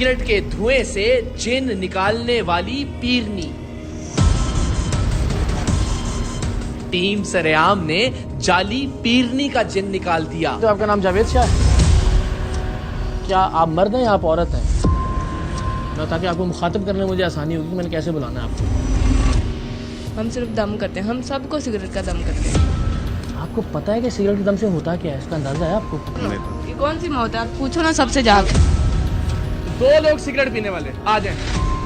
Cigarette के धुएं से जिन निकालने वाली पीरनी। टीम सरेआम ने जाली पीरनी का जिन निकाल दिया। तो आपका नाम जावेद शाह है? क्या आप मर्द हैं या आप औरत हैं? ताकि आपको मुखातब करने में मुझे आसानी होगी, मैंने कैसे बुलाना है आपको? हम सिर्फ दम करते हैं, हम सबको सिगरेट का दम करते हैं। आपको पता है कि सिगरेट के दम से होता क्या है? इसका अंदाजा है आपको? ये कौन सी मौत है? आप पूछो ना सबसे जाके। 2 लोग सिगरेट पीने वाले आ जाएं।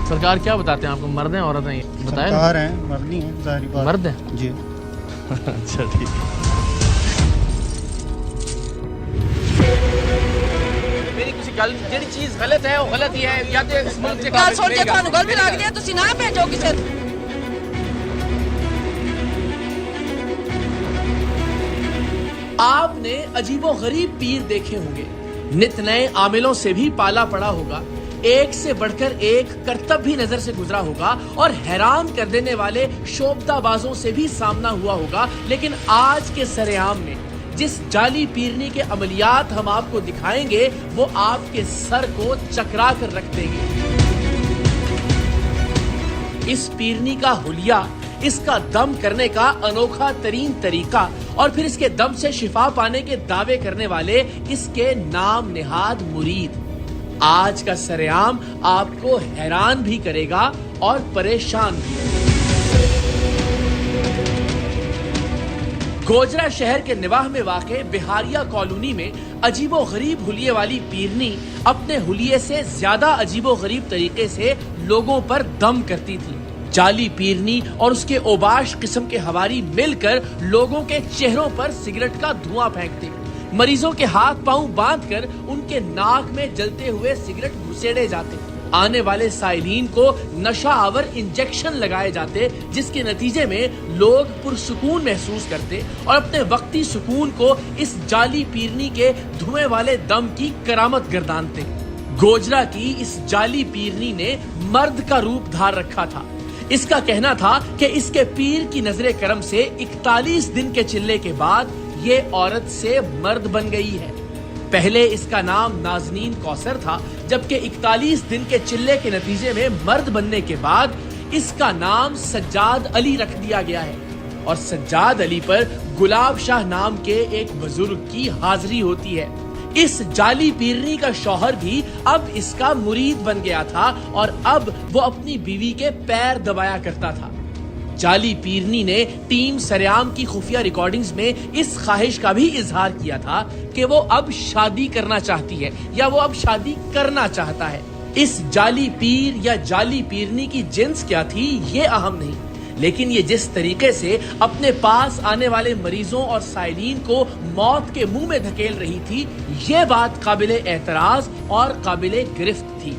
सरकार क्या बताते हैं आपको, मर्द हैं औरत हैं? ये बताया ना? सरकार हैं, मर्द नहीं हैं, ज़ाहिर बात। मर्द हैं जी। अच्छा ठीक। मेरी किसी ਜਿਹੜੀ ਚੀਜ਼ ਗਲਤ ਹੈ ਉਹ ਗਲਤ ਹੀ ਹੈ ਜਾਂ ਤੇ ਇਸ ਮੁਲਕ ਦੇ ਗੱਲ ਸੁਣ ਕੇ ਤੁਹਾਨੂੰ ਗਲਤ ਲੱਗਦੀ ਹੈ, ਤੁਸੀਂ ਨਾ ਭੇਜੋ ਕਿਸੇ ਨੂੰ। आपने अजीबोगरीब पीर देखे होंगे, नित नए आमिलों से भी पाला पड़ा होगा, एक से बढ़कर एक करतब भी नजर से गुजरा होगा और हैरान कर देने वाले शोबदाबाजों से भी सामना हुआ होगा। लेकिन आज के सरेआम में जिस जाली पीरनी के अमलियात हम आपको दिखाएंगे वो आपके सर को चकरा कर रख देंगे। इस पीरनी का हुलिया, इसका दम करने का अनोखा तरीन तरीका और फिर इसके दम से शिफा पाने के दावे करने वाले इसके नाम निहाद मुरीद। आज का सरेआम आपको हैरान भी करेगा और परेशान भी। गोजरा शहर के निवाह में वाक़े बिहारिया कॉलोनी में अजीबो गरीब हुलिये वाली पीरनी अपने हुलिये से ज्यादा अजीबो गरीब तरीके से लोगों पर दम करती थी। जाली पीरनी और उसके ओबाश किस्म के हवारी मिलकर लोगों के चेहरों पर सिगरेट का धुआं फेंकते, मरीजों के हाथ पांव बांधकर उनके नाक में जलते हुए सिगरेट घुसेड़े जाते, आने वाले साइलीन को नशा आवर इंजेक्शन लगाए जाते, जिसके नतीजे में लोग पुरसुकून महसूस करते और अपने वक्ती सुकून को इस जाली पीरनी के धुएं वाले दम की करामत गर्दानते। गोजरा की इस जाली पीरनी ने मर्द का रूप धार रखा था। इसका कहना था कि इसके पीर की नजरे करम से 41 दिन के चिल्ले के बाद ये औरत से मर्द बन गई है। पहले इसका नाम नाजनीन कौसर था, जबकि 41 दिन के चिल्ले के नतीजे में मर्द बनने के बाद इसका नाम सज्जाद अली रख दिया गया है और सज्जाद अली पर गुलाब शाह नाम के एक बुजुर्ग की हाजिरी होती है। इस जाली पीरनी का शौहर भी अब इसका मुरीद बन गया था और अब वो अपनी बीवी के पैर दबाया करता था। जाली पीरनी ने टीम सरेआम की खुफिया रिकॉर्डिंग्स में इस ख्वाहिश का भी इजहार किया था कि वो अब शादी करना चाहती है या वो अब शादी करना चाहता है। इस जाली पीर या जाली पीरनी की जिन्स क्या थी ये अहम नहीं, लेकिन ये जिस तरीके से अपने पास आने वाले मरीजों और साइलीन को मौत के मुंह में धकेल रही थी, ये बात काबिले एतराज और काबिले गिरफ्त थी।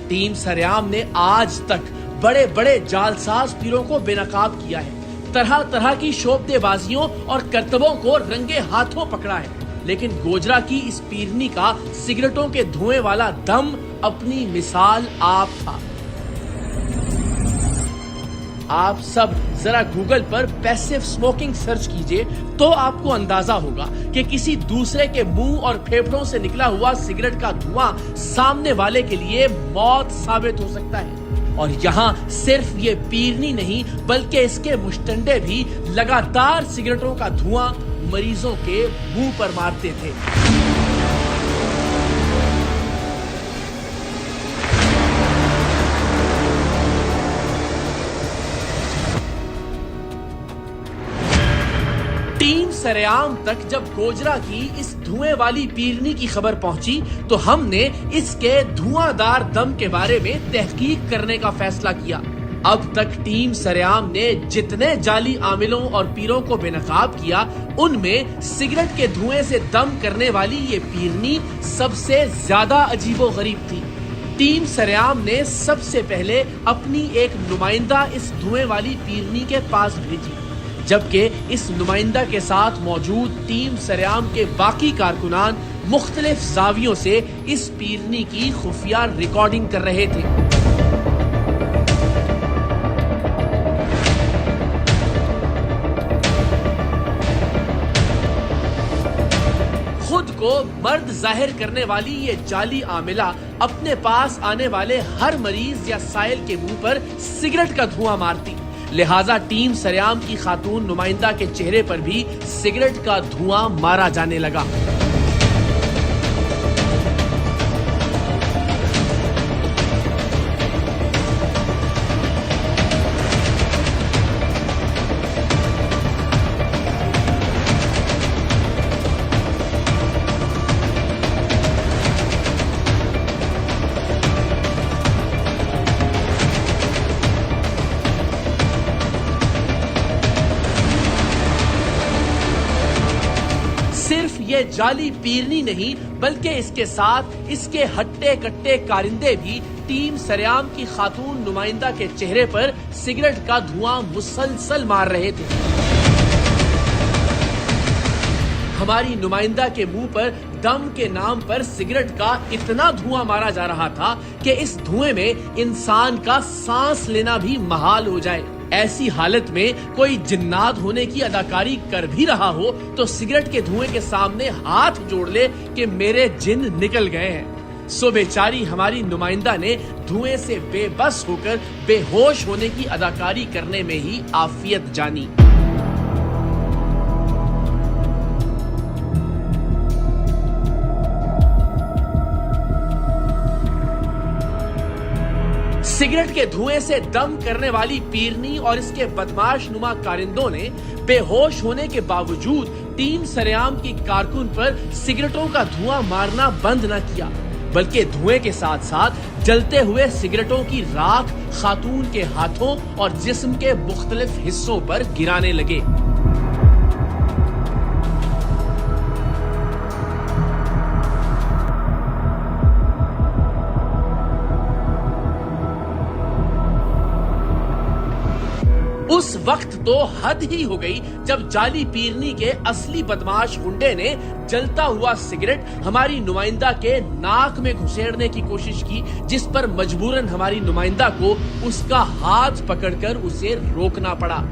टीम सरेआम ने आज तक बड़े बड़े जालसाज पीरों को बेनकाब किया है, तरह तरह की शोबदेबाजियों और करतबों को रंगे हाथों पकड़ा है, लेकिन गोजरा की इस पीरनी का सिगरेटों के धुएं वाला दम अपनी मिसाल आप था। आप सब जरा गूगल पर पैसिव स्मोकिंग सर्च कीजिए तो आपको अंदाजा होगा कि किसी दूसरे के मुंह और फेफड़ों से निकला हुआ सिगरेट का धुआं सामने वाले के लिए मौत साबित हो सकता है। और यहाँ सिर्फ ये पीरनी नहीं बल्कि इसके मुश्तंडे भी लगातार सिगरेटों का धुआं मरीजों के मुंह पर मारते थे। टीम सरेआम तक जब गोजरा की इस धुएं वाली पीरनी की खबर पहुंची तो हमने इसके धुआंधार दम के बारे में तहकीक करने का फैसला किया। अब तक टीम सरेआम ने जितने जाली आमिलों और पीरों को बेनकाब किया, उनमें सिगरेट के धुएं से दम करने वाली ये पीरनी सबसे ज्यादा अजीबोगरीब थी। टीम सरेआम ने सबसे पहले अपनी एक नुमाइंदा इस धुएं वाली पीरनी के पास भेजी, जबकि इस नुमाइंदा के साथ मौजूद टीम सरेआम के बाकी कारकुनान मुख्तलिफ जावियों से इस पीरनी की खुफिया रिकॉर्डिंग कर रहे थे। खुद کو مرد ظاہر کرنے والی یہ جعلی عاملہ اپنے پاس آنے والے ہر مریض یا سائل کے منہ پر سگریٹ کا دھواں مارتی، لہٰذا ٹیم سریام کی خاتون نمائندہ کے چہرے پر بھی سگریٹ کا دھواں مارا جانے لگا۔ صرف یہ جعلی پیرنی نہیں بلکہ اس کے ساتھ اس کے ہٹے کٹے کارندے بھی ٹیم سریام کی خاتون نمائندہ کے چہرے پر سگریٹ کا دھواں مسلسل مار رہے تھے۔ ہماری نمائندہ کے منہ پر دم کے نام پر سگریٹ کا اتنا دھواں مارا جا رہا تھا کہ اس دھوئیں میں انسان کا سانس لینا بھی محال ہو جائے۔ ایسی حالت میں کوئی جنات ہونے کی اداکاری کر بھی رہا ہو تو سگریٹ کے دھوئیں کے سامنے ہاتھ جوڑ لے کہ میرے جن نکل گئے ہیں۔ سو بیچاری ہماری نمائندہ نے دھوئیں سے بے بس ہو کر بے ہوش ہونے کی اداکاری کرنے میں ہی عافیت جانی۔ سگریٹ کے دھوئیں سے دم کرنے والی پیرنی اور اس کے بدماش نما کارندوں نے بے ہوش ہونے کے باوجود ٹیم سریام کی کارکن پر سگریٹوں کا دھواں مارنا بند نہ کیا، بلکہ دھوئیں کے ساتھ ساتھ جلتے ہوئے سگریٹوں کی راکھ خاتون کے ہاتھوں اور جسم کے مختلف حصوں پر گرانے لگے۔ اس وقت تو حد ہی ہو گئی جب جعلی پیرنی کے اصلی بدماش گنڈے نے جلتا ہوا سگریٹ ہماری نمائندہ کے ناک میں گھسیڑنے کی کوشش کی، جس پر مجبوراً ہماری نمائندہ کو اس کا ہاتھ پکڑ کر اسے روکنا پڑا۔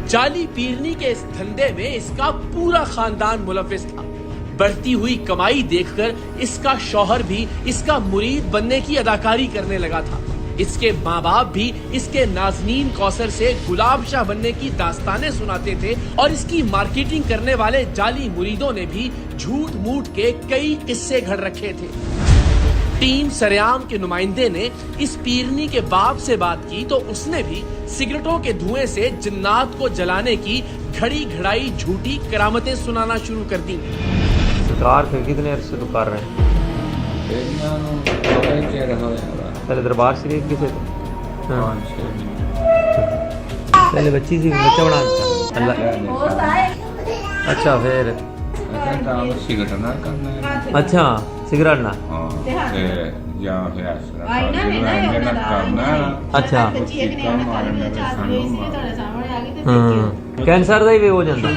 جعلی پیرنی کے اس دھندے میں اس کا پورا خاندان ملوث تھا۔ بڑھتی ہوئی کمائی دیکھ کر اس کا شوہر بھی اس کا مرید بننے کی اداکاری کرنے لگا تھا۔ اس کے ماں باپ بھی اس کے نازنین کوثر سے گلاب شاہ بننے کی داستانیں سناتے تھے، اور اس کی مارکیٹنگ کرنے والے جعلی مریدوں نے بھی جھوٹ موٹ کے کئی قصے گھڑ رکھے تھے۔ ٹیم سریام کے نمائندے نے اس پیرنی کے باپ سے بات کی تو اس نے بھی سگریٹوں کے دھوئیں سے جنات کو جلانے کی گھڑی گھڑائی جھوٹی کرامتیں سنانا شروع کر دی۔ سرکار پھر کتنے عرصے تو کر رہے ہیں؟ پہلے دربار شریف کسے تھے؟ پہلے بچی سی بچہ بنا تھا اللہ۔ اچھا پھر اچھا سگریٹ نہ اچھا کینسر دا ہی ہو جاتا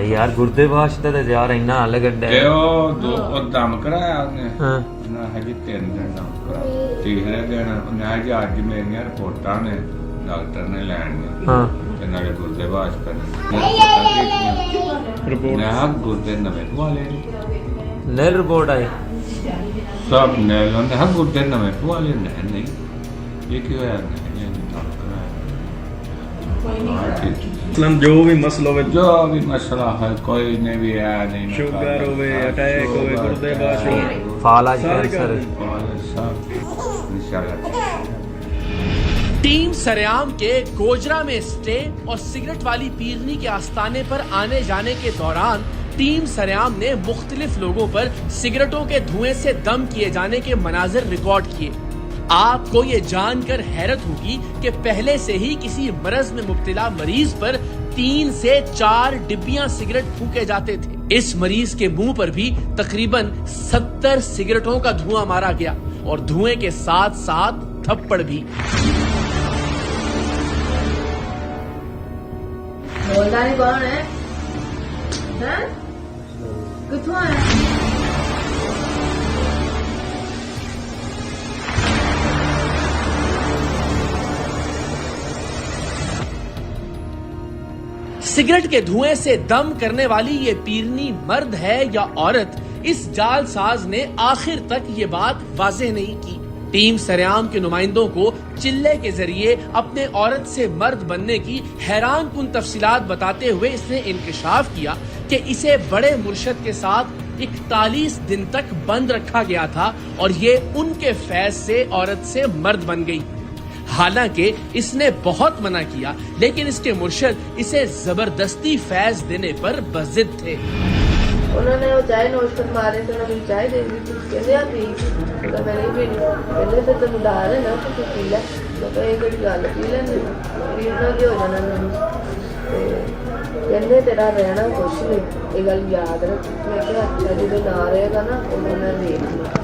یار گردے باش تے یار اینا حل گڈے دم کرایا ہجی 3 دن دم کرا تیسرے دن اج میری رپورٹاں نے ڈاکٹر نے لین نالے گردے باش کرنے گردے نویں والے نیل رپورٹ آئی سب نیل گردے نویں والے نہیں یہ کی ہوا جو بھی مسئلہ ہوئے جو بھی مسئلہ ہے کوئی نے بھی آیا نہیں شوگر ہوئے اٹیک ہوئے گردے باش ہوئے فالج کینسر ٹیم سریام کے گوجرا میں اسٹے اور سگریٹ والی پیرنی کے آستانے پر آنے جانے کے دوران ٹیم سریام نے مختلف لوگوں پر سگریٹوں کے دھوئیں سے دم کیے جانے کے مناظر ریکارڈ کیے۔ آپ کو یہ جان کر حیرت ہوگی کہ پہلے سے ہی کسی مرض میں مبتلا مریض پر 3 سے 4 ڈبیاں سگریٹ پھونکے جاتے تھے۔ اس مریض کے منہ پر بھی تقریباً 70 سگریٹوں کا دھواں مارا گیا اور دھوئیں کے ساتھ ساتھ تھپڑ بھی۔ ਬੋਲਦਾ ਨਹੀਂ ਕੌਣ ਹੈ ਹੈ ਕਿੱਥੋਂ ਆਇਆ सिगरेट के धुएं से दम करने वाली ये पीरनी मर्द है या औरत, इस जालसाज ने आखिर तक ये बात वाज़ेह नहीं की। टीम सरेआम के नुमाइंदों को चिल्ले के जरिए अपने औरत से मर्द बनने की हैरान कुन तफसीलात बताते हुए इसने इंकशाफ किया कि इसे बड़े मुर्शद के साथ 41 दिन तक बंद रखा गया था और ये उनके फैज से औरत से मर्द बन गई। हालांकि इसने बहुत मना किया, लेकिन इसके मुर्शद इसे जबरदस्ती फैज देने पर बज़िद थे। उन्होंने वो चाय नोश पर मारे तो उन्होंने चाय दे दी थी, कहते आप पी, तो मैं नहीं पीनी, कहते फिर तुम डाल है ना तो तू पी ले, तो एक गल पी लेने पीना की हो जाना मैंने, कहते तेरा रहना कुछ नहीं, ये गल याद रख। मैं क्या अच्छा जो ना रहेगा ना उन्होंने देख लिया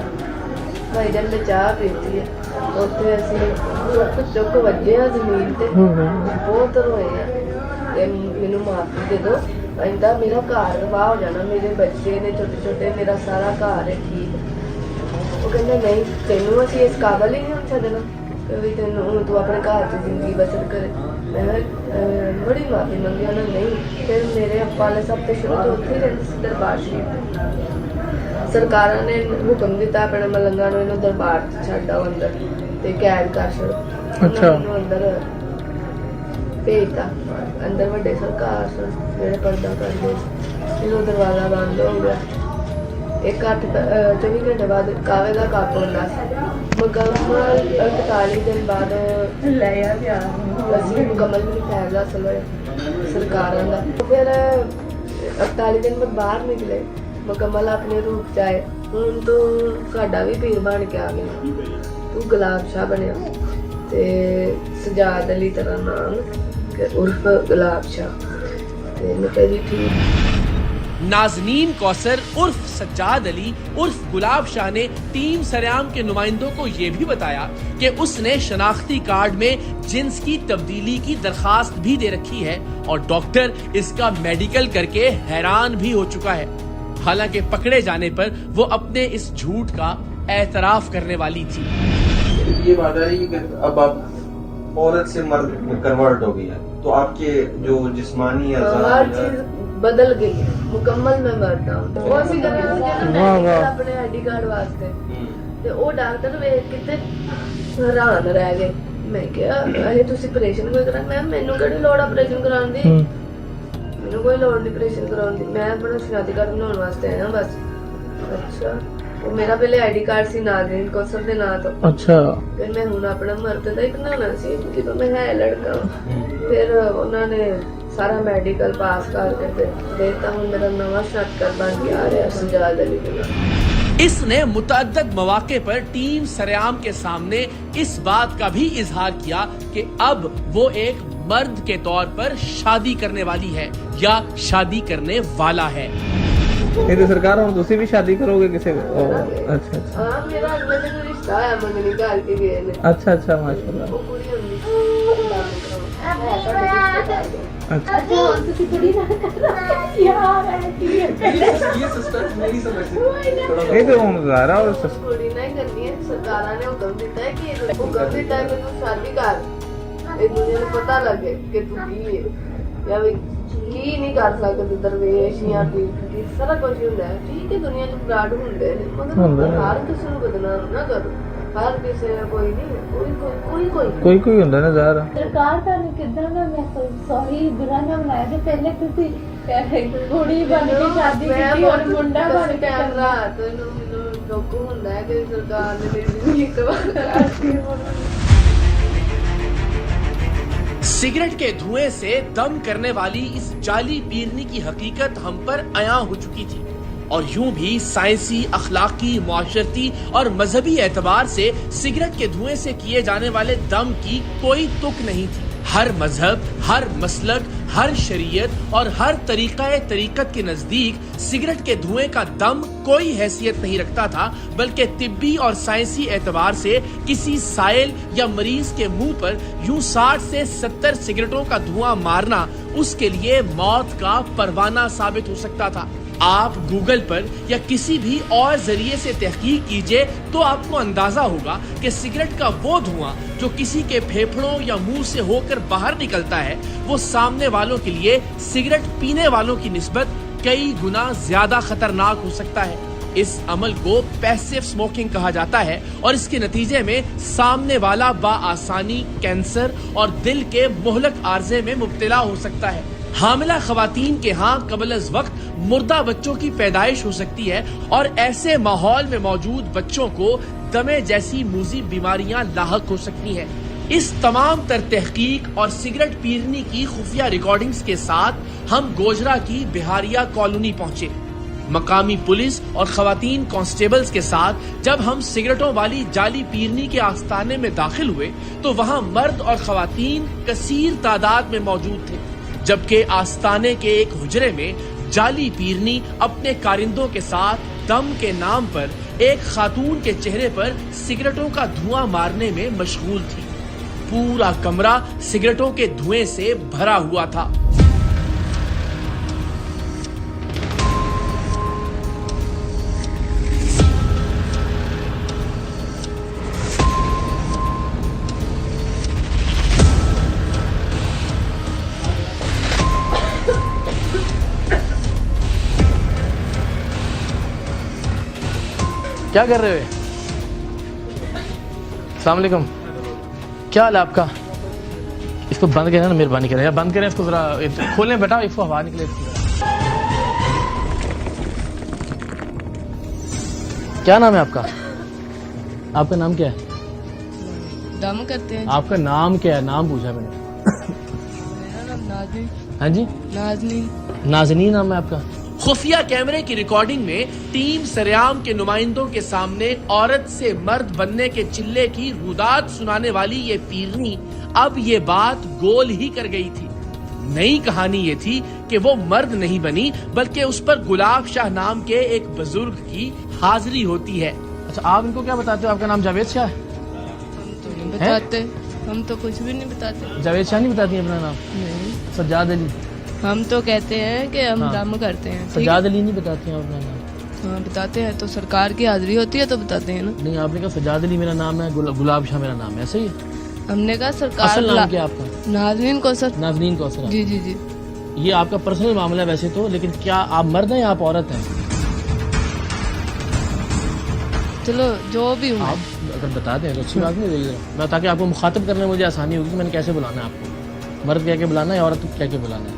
भाई जब मैं चाह पीती है ਉੱਥੇ ਅਸੀਂ ਚੁੱਕ ਵੱਜੇ ਆ ਜ਼ਮੀਨ ਤੇ ਬਹੁਤ ਰੋਏ ਆ ਤੇ ਮੈਨੂੰ ਮਾਫੀ ਦੇ ਦਿਓ ਇੰਦਾ ਮੇਰਾ ਘਰ ਰਵਾ ਹੋ ਜਾਣਾ ਮੇਰੇ ਬੱਚੇ ਨੇ ਛੋਟੇ ਛੋਟੇ ਮੇਰਾ ਸਾਰਾ ਘਰ ਹੈ ਠੀਕ ਉਹ ਕਹਿੰਦਾ ਨਹੀਂ ਤੈਨੂੰ ਅਸੀਂ ਇਸ ਕਾਬਲ ਹੀ ਨਹੀਂ ਛੱਡਣਾ ਵੀ ਤੈਨੂੰ ਤੂੰ ਆਪਣੇ ਘਰ ਦੀ ਜ਼ਿੰਦਗੀ ਬਸਰ ਕਰੇ ਮੈਂ ਬੜੀ ਮਾਫੀ ਮੰਗੀ ਉਹਨਾਂ ਨੇ ਨਹੀਂ ਫਿਰ ਮੇਰੇ ਅੱਪਾ ਨੇ ਸਭ ਤੋਂ ਸ਼ੁਰੂ ਤੋਂ ਉੱਥੇ ਹੀ ਰਹਿੰਦੇ ਸੀ ਦਰਬਾਰ ਸ਼ਰੀਫ ਸਰਕਾਰਾਂ ਨੇ ਹੁਕਮ ਦਿੱਤਾ ਆਪਣੇ ਮਲੰਗਾਂ ਨੂੰ ਇਹਨੂੰ ਦਰਬਾਰ 'ਚ ਛੱਡ ਆਓ ਅੰਦਰ ਤੇ ਕੈਦ ਕਰ ਛੱਡੋ ਅੱਛਾ ਅੰਦਰ ਭੇਜਤਾ ਅੰਦਰ ਵੱਡੇ ਸਰਕਾਰ ਸਨ ਜਿਹੜੇ ਪਰਦਾ ਕਰਦੇ ਇਹਨੂੰ ਦਰਵਾਜ਼ਾ ਬੰਦ ਹੋ ਗਿਆ 24 ਘੰਟੇ ਬਾਅਦ ਕਾਵੇ ਦਾ ਕੱਪ ਹੁੰਦਾ ਸੀ ਮੁਕੰਮਲ 48 ਦਿਨ ਬਾਅਦ ਲੈ ਆ ਗਿਆ ਅਸੀਂ ਮੁਕੰਮਲ ਵੀ ਫੈਸਲਾ ਸੁਣਿਆ ਸਰਕਾਰਾਂ ਦਾ ਫਿਰ 48 ਦਿਨ ਬਾਅਦ ਬਾਹਰ ਨਿਕਲੇ ਮੁਕੰਮਲ ਆਪਣੇ ਰੂਪ ਚ ਆਏ ਹੁਣ ਤੂੰ ਸਾਡਾ ਵੀ ਪੀਰ ਬਣ ਕੇ ਆ ਗਿਆ ਤੂੰ ਗੁਲਾਬ ਸ਼ਾਹ ਬਣਿਆ ਤੇ ਸਜਾਦ ਅਲੀ ਤੇਰਾ ਨਾਮ ਉਰਫ ਗੁਲਾਬ ਸ਼ਾਹ ਤੇ ਮੈਂ ਕਿਹਾ ਜੀ ਠੀਕ। नाजनीन कौसर उर्फ सज्जाद अली उर्फ गुलाब शाह ने टीम सरेआम के नुमाइंदों को ये भी बताया कि उसने शनाख्ती कार्ड में जिन्स की तब्दीली की दरखास्त भी दे रखी है और डॉक्टर इसका मेडिकल करके हैरान भी हो चुका है। हालांकि पकड़े जाने पर वो अपने इस झूठ का एतराफ करने वाली थी। ये बात है कि अब आप औरत से मर्द में कन्वर्ट हो गई है तो आपके जो जिस्मानी हर चीज बदल गई है मुकम्मल मैं मरता हूँ वो ਅਸੀਂ ਆਪਣੇ ਆਈਡੀ ਕਾਰਡ ਵਾਸਤੇ ਤੇ ਉਹ ਡਾਕਟਰ ਵੇਖ ਕਿਤੇ ਹੈਰਾਨ ਰਹਿ ਗਏ ਮੈਂ ਕਿਹਾ ਇਹ ਤੁਸੀਂ ਆਪਰੇਸ਼ਨ ਕੋਈ ਕਰਾ ਮੈਂ ਮੈਨੂੰ ਕਿਹੜੀ ਲੋੜ ਆਪਰੇਸ਼ਨ ਕਰਾਉਣ ਦੀ ਮੈਨੂੰ ਕੋਈ ਲੋੜ ਨਹੀਂ ਆਪਰੇਸ਼ਨ ਕਰਾਉਣ ਦੀ ਮੈਂ ਆਪਣਾ ਸ਼ਨਾਖਤੀ ਕਾਰਡ ਬਣਾਉਣ ਵਾਸਤੇ ਆਇਆ ਬਸ ਅੱਛਾ ਉਹ ਮੇਰਾ ਪਹਿਲੇ ਆਈਡੀ ਕਾਰਡ ਸੀ ਨਾਜ਼ਰੀਨ ਕੌਸਰ ਦੇ ਨਾਂ ਤੋਂ ਅੱਛਾ ਫਿਰ ਮੈਂ ਹੁਣ ਆਪਣਾ ਮਰਦ ਦਾ ਹੀ ਬਣਾਉਣਾ ਸੀ ਜਦੋਂ ਮੈਂ ਹੈ ਲੜਕਾ ਫਿਰ ਉਹਨਾਂ ਨੇ ਸਾਰਾ मेडिकल पास करके देता हूँ मेरा नवा शॉटकट बन के आ रहा है सजाद अली के नाम। इसने मुतअद्दद मौके पर टीम सरेआम के सामने इस बात का भी इजहार किया कि अब वो एक मर्द के तौर पर शादी करने वाली है या शादी करने वाला है। ਇਹ ਤੇ ਸਰਕਾਰ ਹੁਣ ਤੁਸੀਂ ਵੀ ਸ਼ਾਦੀ ਕਰੋਗੇ ਕਿਸੇ ਅੱਛਾ ਅੱਛਾ ਹਾਂ ਮੇਰਾ ਅਗਲੇ ਦਿਨ ਰਿਸ਼ਤਾ ਹੈ ਮੰਗਣੀ ਘਰ ਕੇ ਗਏ ਨੇ ਅੱਛਾ ਅੱਛਾ ਮਾਸ਼ਾਅੱਲਾ ਉਹ ਕੁੜੀ ਹੁੰਦੀ अच्छा ਤੁਸੀਂ ਕੁੜੀ ਨਾ ਕਰੋ ਯਾਰ ਹੈ ਕੀ ये सिस्टर नहीं समझ ਇਹ ਤਾਂ ਹੁਣ ਜ਼ਾਰਾ ਔਰ ਕੁੜੀ ਨਹੀਂ ਕਰਨੀ ਹੈ ਸਰਕਾਰਾਂ ਨੇ ਹੁਕਮ ਦਿੱਤਾ ਹੈ ਕਿ ਹੁਕਮ ਦਿੱਤਾ ਹੈ ਕਿ ਤੂੰ ਸ਼ਾਦੀ ਕਰ ਇਹ ਦੁਨੀਆ ਨੂੰ ਪਤਾ ਲੱਗੇ ਕਿ ਤੂੰ ਕੀ ਹੈ ਜਾਂ ਵੀ ਕੀ ਨਹੀਂ ਕਰ ਸਕਦੇ ਦਰਵੇਸ਼ ਜਾਂ ਕੀ ਸਾਰਾ ਕੁਝ ਹੁੰਦਾ ਹੈ ਠੀਕ ਹੈ ਦੁਨੀਆ 'ਚ ਫਰਾਡ ਹੁੰਦੇ ਨੇ ਮਗਰ ਹਰ ਕਿਸੇ ਨੂੰ ਬਦਨਾਮ ਨਾ ਕਰੋ ਹਰ ਕਿਸੇ ਕੋਈ ਨਹੀਂ ਕੋਈ ਹੁੰਦਾ ਨਾ ਜ਼ਾਰਾ ਸਰਕਾਰ ਤੁਹਾਨੂੰ ਕਿੱਦਾਂ ਦਾ ਮੈਂ ਸੌਰੀ ਬੁਰਾ ਨਾ ਬਣਾਇਆ ਤੇ ਪਹਿਲੇ ਤੁਸੀਂ ਕੁੜੀ ਬਣ ਕੇ ਸ਼ਾਦੀ ਕੀਤੀ ਔਰ ਮੁੰਡਾ ਬਣ ਕੇ ਕਰਨਾ ਮੈਨੂੰ ਦੁੱਖ ਹੁੰਦਾ ਹੈ ਕਿ ਸਰਕਾਰ ਨੇ ਮੇਰੀ ਜ਼ਿੰਦਗੀ ਤਬਾਹ ਕਰਤੀ सिगरेट के धुएं से दम करने वाली इस जाली पीरनी की हकीकत हम पर अयां हो चुकी थी और यूं भी साइंसी, अखलाकी, मुआशरती और मजहबी एतबार से सिगरेट के धुएं से किए जाने वाले दम की कोई तुक नहीं थी। ہر مذہب، ہر مسلک، ہر شریعت اور ہر طریقت کے نزدیک سگریٹ کے دھوئیں کا دم کوئی حیثیت نہیں رکھتا تھا، بلکہ طبی اور سائنسی اعتبار سے کسی سائل یا مریض کے منہ پر یوں 60 سے 70 سگریٹوں کا دھواں مارنا اس کے لیے موت کا پروانہ ثابت ہو سکتا تھا۔ آپ گوگل پر یا کسی بھی اور ذریعے سے تحقیق کیجئے تو آپ کو اندازہ ہوگا کہ سگریٹ کا وہ دھواں جو کسی کے پھیپھڑوں یا منہ سے ہو کر باہر نکلتا ہے، وہ سامنے والوں کے لیے سگریٹ پینے والوں کی نسبت کئی گنا زیادہ خطرناک ہو سکتا ہے۔ اس عمل کو پیسیو اسموکنگ کہا جاتا ہے اور اس کے نتیجے میں سامنے والا بآسانی کینسر اور دل کے مہلک عارضے میں مبتلا ہو سکتا ہے۔ حاملہ خواتین کے ہاں قبل از وقت مردہ بچوں کی پیدائش ہو سکتی ہے اور ایسے ماحول میں موجود بچوں کو دمے جیسی موذی بیماریاں لاحق ہو سکتی ہیں۔ اس تمام تر تحقیق اور سگریٹ پیرنی کی خفیہ ریکارڈنگز کے ساتھ ہم گوجرا کی بہاریہ کالونی پہنچے۔ مقامی پولیس اور خواتین کانسٹیبلز کے ساتھ جب ہم سگریٹوں والی جعلی پیرنی کے آستانے میں داخل ہوئے تو وہاں مرد اور خواتین کثیر تعداد میں موجود تھے، جبکہ آستانے کے ایک حجرے میں جعلی پیرنی اپنے کارندوں کے ساتھ دم کے نام پر ایک خاتون کے چہرے پر سگریٹوں کا دھواں مارنے میں مشغول تھی۔ پورا کمرہ سگریٹوں کے دھوئیں سے بھرا ہوا تھا۔ کیا کر رہے ہو؟ السلام علیکم، کیا حال ہے آپ کا؟ اس کو بند کریں نا، مہربانی کریں، یا بند کریں اس کو، ذرا کھولیں بیٹا، اس کو ہوا نکلے۔ کیا نام ہے آپ کا؟ آپ کا نام کیا ہے؟ دم کرتے ہیں۔ آپ کا نام کیا ہے؟ نام پوچھا میں نے۔ میرا نام نازنین۔ ہاں جی، نازنین۔ نازنین نام ہے آپ کا؟ خفیہ کیمرے کی ریکارڈنگ میں ٹیم سریام کے نمائندوں کے سامنے عورت سے مرد بننے کے چلے کی روداد سنانے والی یہ پیرنی اب یہ بات گول ہی کر گئی تھی۔ نئی کہانی یہ تھی کہ وہ مرد نہیں بنی، بلکہ اس پر گلاب شاہ نام کے ایک بزرگ کی حاضری ہوتی ہے۔ اچھا، آپ ان کو کیا بتاتے ہو؟ آپ کا نام جاوید شاہ ہے؟ ہم تو نہیں بتاتے، ہم تو کچھ بھی نہیں بتاتے۔ جاوید شاہ نہیں بتاتی ہیں اپنا نام؟ نہیں، سجاد علی؟ ہم تو کہتے ہیں کہ ہم دم کرتے ہیں۔ سجاد علی نہیں بتاتی ہیں اپنا نام؟ ہاں بتاتے ہیں، تو سرکار کی حاضری ہوتی ہے تو بتاتے ہیں نا۔ نہیں، آپ نے کہا سجاد علی میرا نام ہے، گلاب شاہ میرا نام ہے، ایسا ہی ہے؟ ہم نے کہا سرکار۔ اصل نام کیا آپ کا؟ نازنین کوثر۔ نازنین کوثر۔ جی جی جی۔ یہ آپ کا پرسنل معاملہ ہے ویسے تو، لیکن کیا آپ مرد ہیں یا آپ عورت ہیں؟ چلو جو بھی ہوں، آپ اگر بتا دیں تو اچھی بات نہیں رہی ہے، تاکہ آپ کو مخاطب کرنے میں مجھے آسانی ہوگی کہ میں نے کیسے بلانا ہے آپ کو، مرد کہہ کے بلانا ہے یا عورت کہہ کے بلانا ہے؟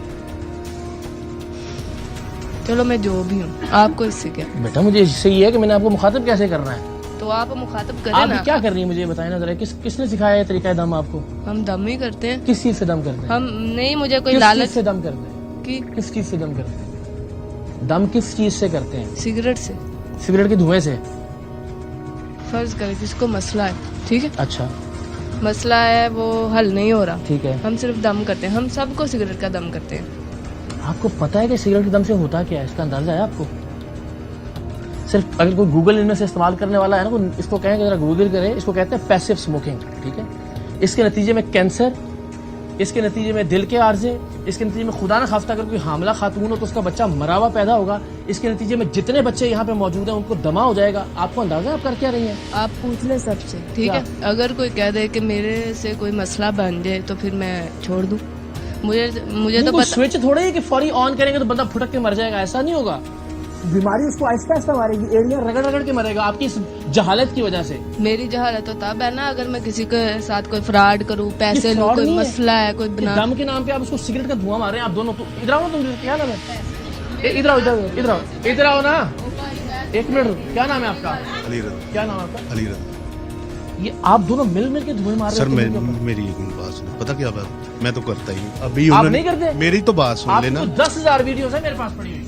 چلو میں جو بھی ہوں، آپ کو اس سے کیا؟ بیٹا مجھے اس سے یہ ہے کہ میں نے آپ کو مخاطب کیسے کرنا ہے۔ تو آپ مخاطب کریں آپ نا۔ کیا کر رہی ہیں مجھے بتائیں نا ذرا، کس نے سکھایا یہ طریقہ دم آپ کو؟ ہم دم ہی کرتے ہیں۔ کس چیز سے دم کرتے ہیں؟ ہم نہیں، مجھے کوئی کس لالچ چیز سے دم کرتے ہیں؟ کی کس چیز سے دم کرتے ہیں؟ دم کس چیز سے کرتے ہیں؟ سگریٹ سے۔ سگریٹ کے دھوئیں سے؟ فرض کریں کس کو مسئلہ ہے، ٹھیک ہے، اچھا مسئلہ ہے وہ حل نہیں ہو رہا، ٹھیک ہے، ہم صرف دم کرتے ہیں۔ ہم سب کو سگریٹ کا دم کرتے ہیں۔ آپ کو پتا ہے کہ سگریٹ کے دم سے ہوتا کیا ہے؟ اس کا اندازہ ہے آپ کو؟ صرف اگر کوئی گوگل ان میں سے استعمال کرنے والا ہے نا، اس کو کہیں کہ ذرا گوگل کرے، اس کو کہتے ہیں پیسیو اسموکنگ، ٹھیک ہے؟ اس کے نتیجے میں کینسر، اس کے نتیجے میں دل کے عارضے، اس کے نتیجے میں خدا نہ خواستہ اگر کوئی حاملہ خاتون ہو تو اس کا بچہ مرا ہوا پیدا ہوگا، اس کے نتیجے میں جتنے بچے یہاں پہ موجود ہیں ان کو دما ہو جائے گا۔ آپ کو اندازہ ہے آپ کر کیا رہی ہیں؟ آپ پوچھ لیں سب سے، ٹھیک ہے؟ اگر کوئی کہہ دے کہ میرے سے کوئی مسئلہ بن جائے تو پھر میں چھوڑ دوں؟ مجھے تو پتہ، سوئچ تھوڑا ہے کہ فوری آن کریں گے تو بندہ پھٹک کے مر جائے گا، ایسا نہیں ہوگا۔ بیماری اس کو آہستہ آہستہ مارے گی، ایڑیاں رگڑ رگڑ کے مرے گا آپ کی اس جہالت کی وجہ سے۔ میری جہالت تو تب ہے نا اگر میں کسی کے ساتھ کوئی فراڈ کروں، پیسے لوں، کوئی مسئلہ ہے، کوئی بنا دم کے نام پہ آپ اس کو سگریٹ کا دھواں مار رہے ہیں۔ آپ دونوں ادھر آؤ، تم کیا نام ہے؟ ادھر آؤ، ادھر آؤ، ادھر آؤ نا، ایک منٹ، کیا نام ہے آپ کا؟ علی رضا۔ کیا نام ہے آپ کا؟ علی رضا۔ یہ آپ دونوں مل کے دھوئیں مار رہے سر ہیں؟ میری ایک بات سنو، پتا کیا بات، میں تو کرتا ہی ہوں، ابھی آپ نہیں کرتے؟ میری تو بات سن لینا۔ 10,000 ویڈیوز ہیں میرے پاس پڑی ہوئی،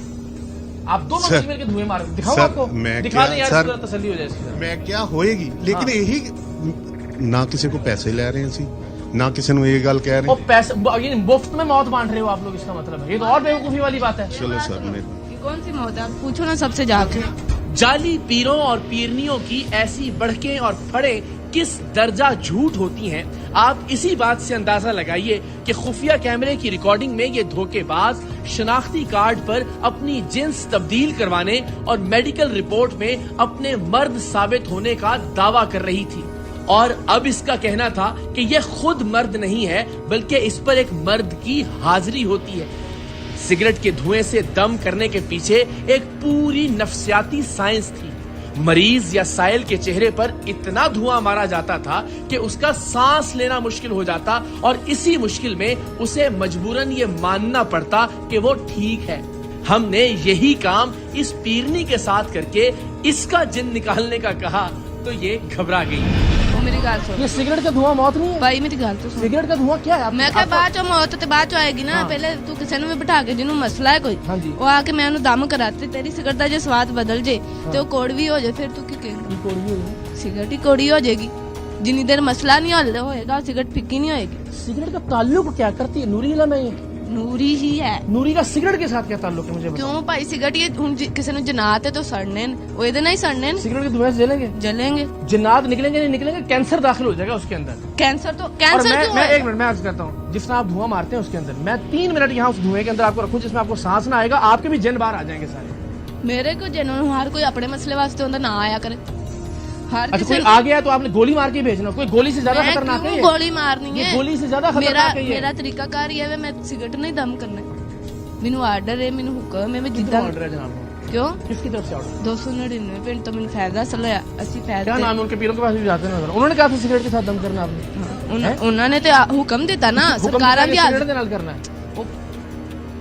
آپ دونوں مل کے دھوئیں مار رہے ہیں۔ دکھاؤ آپ کو، دکھا دیں یار، تسلی ہو جائے اس کی۔ میں کیا ہوئے گی، لیکن یہی نہ کسی کو پیسے لے رہے ہیں، ਨਾ ਕਿਸੇ ਨੂੰ ਇਹ ਗੱਲ ਕਹਿ वो ਰਹੇ पैसे ये मुफ्त में मौत बांट रहे हो आप लोग, इसका मतलब है ये तो और बेवकूफी वाली बात है। चलो सर मेरे ये कौन सी मौत है, आप पूछो ना सबसे जाके। जाली पीरों और पीरनियों की ऐसी बढ़कें और फड़े किस दर्जा झूठ होती हैं, आप इसी बात से अंदाजा लगाइए कि खुफिया कैमरे की रिकॉर्डिंग में ये धोखेबाज शनाख्ती कार्ड पर अपनी जिन्स तब्दील करवाने और मेडिकल रिपोर्ट में अपने मर्द साबित होने का दावा कर रही थी। और अब इसका कहना था कि ये खुद मर्द नहीं है बल्कि इस पर एक मर्द की हाजिरी होती है। सिगरेट के धुएं से दम करने के पीछे एक पूरी नफ्सियाती साइंस थी। मरीज या साइल के चेहरे पर इतना धुआं मारा जाता था कि उसका सांस लेना मुश्किल हो जाता और इसी मुश्किल में उसे मजबूरन ये मानना पड़ता कि वो ठीक है। हमने यही काम इस पीरनी के साथ करके इसका जिन निकालने का कहा तो ये घबरा गई। वो मेरी गल सुन, ये सिगरेट का धुआं मौत नहीं है भाई मेरी गल तो सुन। सिगरेट का धुआं क्या है मैं क्या ਬਾਅਦ ਚੋਂ ਮੌਤ ਤੇ ਬਾਅਦ ਚੋਂ ਆਏਗੀ ਨਾ, ਪਹਿਲੇ ਤੂੰ ਕਿਸੇ ਨੂੰ ਵੀ ਬਿਠਾ ਕੇ ਜਿਹਨੂੰ ਮਸਲਾ ਹੈ ਕੋਈ, ਹਾਂਜੀ। ਉਹ ਆ ਕੇ ਮੈਂ ਉਹਨੂੰ ਦਮ ਕਰਾਤੇ, ਤੇਰੀ ਸਿਗਰਟ ਦਾ ਜੇ ਸਵਾਦ ਬਦਲ ਜੇ ਤੇ ਉਹ ਕੋੜਵੀ ਹੋ ਜੇ, ਫਿਰ ਤੂੰ ਕੀ ਕਹੇਂਗਾ? ਸਿਗਰਟ ਹੀ ਕੋੜੀ ਹੋ ਜਾਏਗੀ। ਜਿੰਨੀ ਦੇਰ ਮਸਲਾ ਨਹੀਂ ਹੱਲ ਹੋਏਗਾ ਸਿਗਰਟ ਫਿੱਕੀ नहीं होएगी। सिगरेट का ताल्लुक क्या करती है नूरी इलम है ये? ਨੂਰੀ ਹੀ ਹੈ। नूरी का सिगरेट के साथ क्या ताल्लुक है मुझे बताओ। ਕਿਉਂ ਭਾਈ ਸਿਗਰਟ ਇਹ ਹੁਣ ਕਿਸੇ ਨੂੰ ਜਨਾਤ ਹੈ ਤਾਂ ਸੜਨੇ ਨੇ, ਉਹ ਇਹਦੇ ਨਾਲ ਹੀ ਸੜਨੇ ਨੇ। सिगरेट के धुएं से जलेंगे, जलेंगे, जिन्नात निकलेंगे नहीं निकलेंगे, कैंसर दाखिल हो जाएगा उसके अंदर। कैंसर तो और कैंसर क्यों मैं है? एक मिनट मैं अर्ज करता हूँ, जिस तरह आप धुआं मारते हैं उसके अंदर मैं 3 मिनट यहाँ उस धुएं के अंदर आपको रखूँ जिसमें आपको सांस ना आएगा, आपके भी जिन बाहर आ जाएंगे सारे। मेरे को जन हर कोई अपने मसले वास्ते होता ना आया करे। हर अच्छा किसी कोई आ गया तो आपने गोली मार के ही भेजना, कोई गोली से ज्यादा मैं खतरनाक है क्यों ये? गोली मारनी ये है? गोली से ज्यादा मेरा खतरनाक है ये। मेरा तरीका कार ये है, मैं सिगरेट नहीं दम करना। ਮੈਨੂੰ ਆਰਡਰ ਹੈ, ਮੈਨੂੰ ਹੁਕਮ ਹੈ, ਮੈਂ कितना ਜਿੱਦਾਂ ऑर्डर है जनाब? ਕਿਉਂ किसकी तरफ से ऑर्डर? 299 ਪਿੰਡ ਤੋਂ ਮੈਨੂੰ ਫਾਇਦਾ ਸਲਿਆ, ਅਸੀਂ ਫਾਇਦਾ क्या नाम है उनके पीरों के पास भी जाते हैं नजर, उन्होंने कहा था सिगरेट के साथ दम करना आपने, ਉਹਨਾਂ ਨੇ ਤੇ ਹੁਕਮ ਦਿੱਤਾ ਨਾ, हुक्म ਸਰਕਾਰਾਂ दिया ਦੀ कि ਹਾਜ਼ਰ सिगरेट के नाल करना है।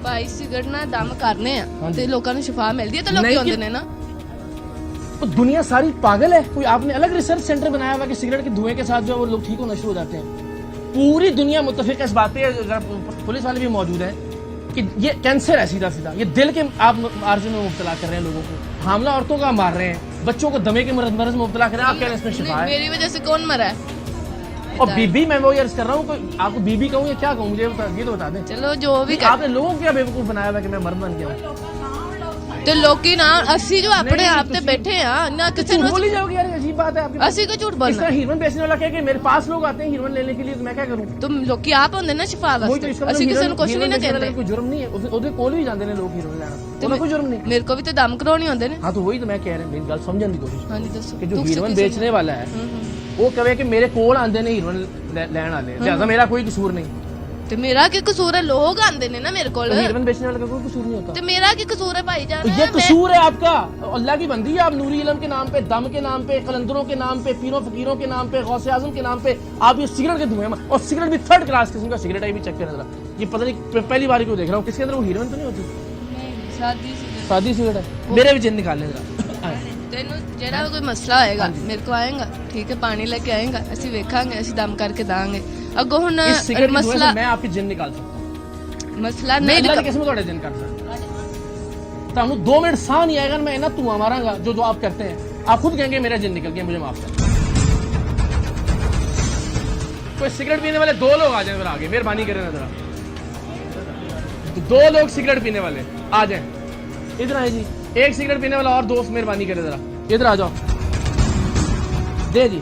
ਭਾਈ ਸਿਗਰਟ ਨਾਲ ਦਮ ਕਰਨੇ ਆ ਹਾਂਜੀ। ਤੇ ਲੋਕਾਂ ਨੂੰ ਸ਼ਿਫਾ ਮਿਲਦੀ ਹੈ ਤੇ ਲੋਕੀ ਨਹੀਂ ਆਉਂਦੇ ਕਿ- ਨੇ ਨਾ। तो दुनिया सारी पागल है, कोई आपने अलग रिसर्च सेंटर बनाया हुआ कि सिगरेट के धुएं के साथ जो है वो लोग ठीक होना शुरू हो जाते हैं। पूरी दुनिया मुत्तफिक है इस बात पे, पुलिस वाले भी मौजूद हैं कि ये कैंसर है सीधा सीधा, ये दिल के आप आर्जू में मुब्तला कर रहे हैं लोगों को, हामला औरतों का मार रहे हैं, बच्चों को दमे के मरज में मुब्तला कर रहे हैं, आप कह रहे हैं इसमें शिफा है। मेरी वजह से कौन मरा है? और बीबी मैं वो अर्ज कर रहा हूँ, कोई आपको बीबी कहूँ या क्या कहूँ, मुझे ये तो बता दें। चलो जो भी आपने लोगों को क्या बेवकूफ बनाया हुआ कि मैं मर्द बन गया हूँ? ਤੇ ਲੋਕੀ ਨਾ ਅਸੀਂ ਜੋ ਆਪਣੇ ਆਪ ਤੇ ਬੈਠੇ ਆ ਨਾ ਕਿਸੇ ਨੂੰ बोली जाओगी यार, अजीब बात है आपके पास। ਅਸੀਂ ਕਿਉਂ ਝੂਠ इस ਬੋਲਣਾ? तरह हीरोइन बेचने वाला कहे कि मेरे पास लोग आते हैं हीरोइन लेने के लिए, तो मैं क्या करूँ? ਤੁਮ ਲੋਕੀ ਆਪ ਹੁੰਦੇ ਨਾ ਸ਼ਿਫਾ वही तो ਵਾਸਤੇ, इसका ਅਸੀਂ ਕਿਸੇ ਨੂੰ ਕੁਝ हीरोइन ਨਹੀਂ ਨਾ बेचने वाला ਕਹਿੰਦੇ। कोई जुर्म नहीं है, ਉਹਦੇ ਕੋਲ ਵੀ ਜਾਂਦੇ ਨੇ ਲੋਕ ਹੀਰੋਇਨ ਲੈਣ, ਉਹਦਾ ਕੋਈ जुर्म नहीं। ਮੇਰੇ ਕੋ ਵੀ ਤੇ ਦਮ ਕਰਾਉਣੀ ਹੁੰਦੇ ਨੇ। हाँ तो वही तो मैं कह रहा हूँ, मेरी गल समझने की कोशिश ਹਾਂਜੀ ਦੱਸੋ कि जो हीरोइन बेचने वाला है वो कहे कि मेरे कोल आंदे ने हीरोइन ਲੈਣ वाले, लिहाजा मेरा कोई कसूर नहीं। ਤੇ ਮੇਰਾ ਕੀ ਕਸੂਰ ਹੈ? ਲੋਕ ਆਂਦੇ ਨੇ ਨਾ ਮੇਰੇ ਕੋਲ, तो हीरोइन बेचने वाले का कोई कसूर नहीं होता। ਤੇ ਮੇਰਾ ਕੀ ਕਸੂਰ ਹੈ ਭਾਈ ਜਾਨ? तो ये कसूर है आपका, अल्लाह की बंदी है आप, नूरी इलम के नाम पे, दम के नाम पे, कलंदरों के नाम पे, पीरों फकीरों के नाम पे, गौसे आजम के नाम पे आप ये सिगरेट के धुएं में, और सिगरेट भी 3rd क्लास किस्म का सिगरेट है, भी चेक करें जरा, ये पता नहीं पहली बार क्यों देख रहा हूँ, किसके अंदर वो हीरोइन तो नहीं होती, शादी सादी सिगरेट है। मेरे भी जिन निकाल लें जरा। ਤੈਨੂੰ ਜਿਹੜਾ ਕੋਈ ਮਸਲਾ ਹੋਏਗਾ ਮੇਰੇ ਕੋ ਆਏਗਾ, ਠੀਕ ਹੈ, ਪਾਣੀ ਲੈ ਕੇ ਆਏਗਾ, ਅਸੀਂ ਵੇਖਾਂਗੇ, ਅਸੀਂ ਦਮ ਕਰਕੇ ਦਾਂਗੇ। ਅੱਗੋਂ ਹੁਣ इस सिगरेट के धुएं ਮਸਲਾ से मैं आपकी जिन निकाल सकता हूँ, ਮਸਲਾ मैं ਨਹੀਂ अल्लाह की कसम ਤੁਹਾਡੇ जिन कर सकता ਤੁਹਾਨੂੰ 2 मिनट ਸਾਹ नहीं आएगा, मैं ना धुआं मारांगा जो जो आप करते हैं, आप खुद कहेंगे मेरा जिन निकल गया, मुझे माफ कर। कोई सिगरेट पीने वाले 2 लोग आ जाए जरा आगे, मेहरबानी करें ना जरा, 2 लोग सिगरेट पीने वाले आ जाए इधर आए जी, एक सिगरेट पीने वाला और दोस्त मेहरबानी करे जरा इधर आ जाओ। दे जी,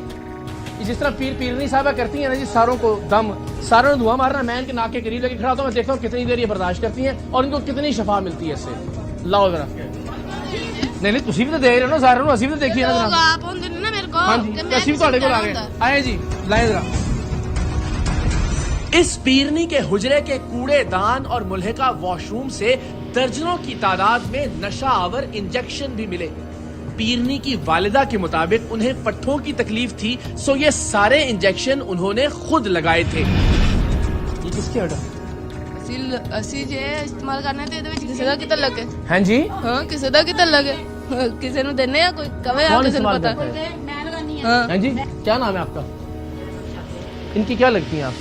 जिस तरह पीरनी साहबा करती हैं ना जी, सारों को दम, सारों ने धुआं मारना, मैं इनके नाक के करीब लेके खड़ा होता हूं, मैं देखता हूँ कितनी देर ये बर्दाश्त करती हैं और इनको कितनी शफा मिलती है इससे। लाओ जरा, नहीं नहीं तुसी भी तो देख रहे हो ना, सारों असीं भी तो देखिए ना ਲੋਕ जरा। ਆਪ ਹੁੰਦੇ ਨੇ ਨਾ ਮੇਰੇ ਕੋਲ, हाँ जी, ਕਿ ਮੈਂ असीं भी तुहाडे कोल आ ਹੁੰਦਾ। गए, आए जी लाए जरा। इस पीरनी के हुजरे के कूड़ेदान और मुल्हिका वॉशरूम से दर्जनों की तादाद में नशा आवर इंजेक्शन भी मिले। पीरनी की वालिदा के मुताबिक उन्हें पट्ठों की तकलीफ थी, सो ये सारे इंजेक्शन उन्होंने खुद लगाए थे। ये किसके ऑर्डर? ਅਸੀਂ ਜੇ ਇਸਤੇਮਾਲ ਕਰਨਾ ਤੇ ਇਹਦੇ ਵਿੱਚ ਕਿਸੇ ਦਾ ਕੀ ਤਲਕ ਹੈ? हाँ जी, ਹਾਂ ਕਿਸੇ ਦਾ ਕੀ ਤਲਕ ਹੈ? ਕਿਸੇ ਨੂੰ ਦਿੰਨੇ ਆ, ਕੋਈ ਕਵੇ ਆ कौन ਕਿਸੇ ਨੂੰ इस्तेमाल ਪਤਾ? करता है? मैं लगानी है। ਹਾਂ हाँ जी, क्या नाम है आपका? इनकी क्या लगती हैं आप?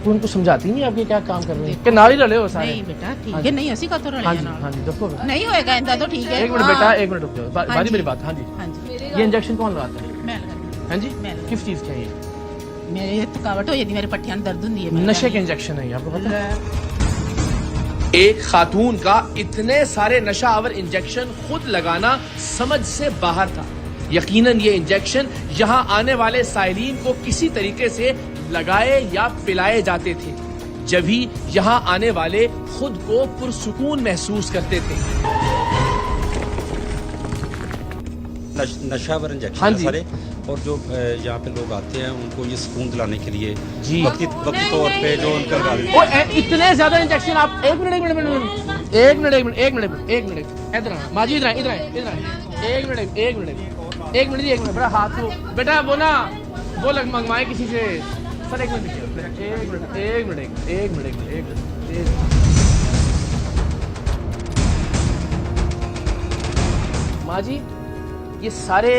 वो उनको समझाती नहीं आपके क्या काम कर रहे हैं, कि नाल ही रले हो सारे? नहीं बेटा ठीक है, नहीं ਅਸੀਂ ਕਾਤੋਂ हाँ ਰਲੇ जी ਨਾਲ हाँ जी, दसो नहीं होएगा इंदा तो ठीक है। एक मिनट बेटा, एक मिनट रुक जाओ, बाजी जी। मेरी बात। हाँ जी, हाँ जी ये इंजेक्शन कौन लगाता है? मैं लगानी हाँ जी, मैं लगानी। किस चीज़ का है ये? ਮੇਰੇ ਥਕਾਵਟ ਹੋ ਜਾਂਦੀ, ਮੇਰੇ ਪੱਠਿਆਂ ਨੂੰ ਦਰਦ ਹੁੰਦੀ ਹੈ। नशे के इंजेक्शन है ये, आपको पता है? एक खातून का इतने सारे नशावर इंजेक्शन खुद लगाना समझ से बाहर था। यकीनन ये इंजेक्शन यहाँ आने वाले साइलिन को किसी तरीके से लगाए या पिलाए जाते थे, जब ही यहाँ आने वाले खुद को पुरसुकून महसूस करते थे। नशावर इंजेक्शन हाँ है जी। सारे, और जो यहाँ पे लोग आते हैं उनको ये सुकून दिलाने के लिए जी। वक्ती तौर पे जो उनका इतने ज्यादा इंजेक्शन आप एक मिनट इधर आना माजी, इधर आए एक मिनट बड़ा हाथ को बेटा वो ना वो लग मंगवाए किसी से सर। एक मिनट माँ जी ये सारे